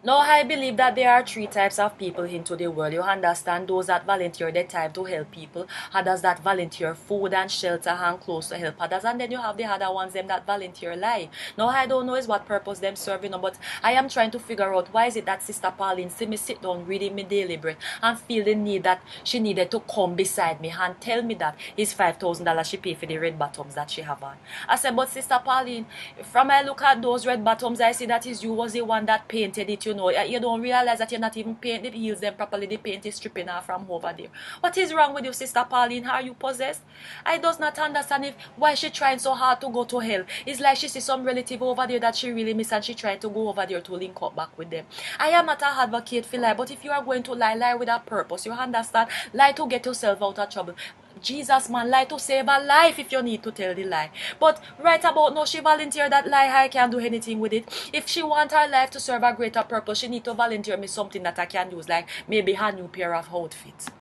Now, I believe that there are three types of people into the world. You understand? Those that volunteer their time to help people, others that volunteer food and shelter and clothes to help others, and then you have the other ones, them that volunteer life. Now, I don't know is what purpose them serving, but I am trying to figure out why is it that Sister Pauline see me sit down reading me daily bread and feel the need that she needed to come beside me and tell me that it's $5,000 she paid for the red bottoms that she have on. I said, but Sister Pauline, from I look at those red bottoms, I see that is you was the one that painted it, you know. You don't realize that you're not even painting the heels them properly. The paint is stripping off from over there. What is wrong with you, Sister Pauline? Are you possessed? I does not understand why she trying so hard to go to hell. It's like she see some relative over there that she really miss and she trying to go over there to link up back with them. I am not an advocate for lie, but if you are going to lie, lie with a purpose. You understand? Lie to get yourself out of trouble. Jesus, man, lie to save a life if you need to tell the lie. But right about now, she volunteered that lie. I can't do anything with it. If she want her life to serve a greater purpose, she need to volunteer me something that I can use, like maybe her new pair of outfits.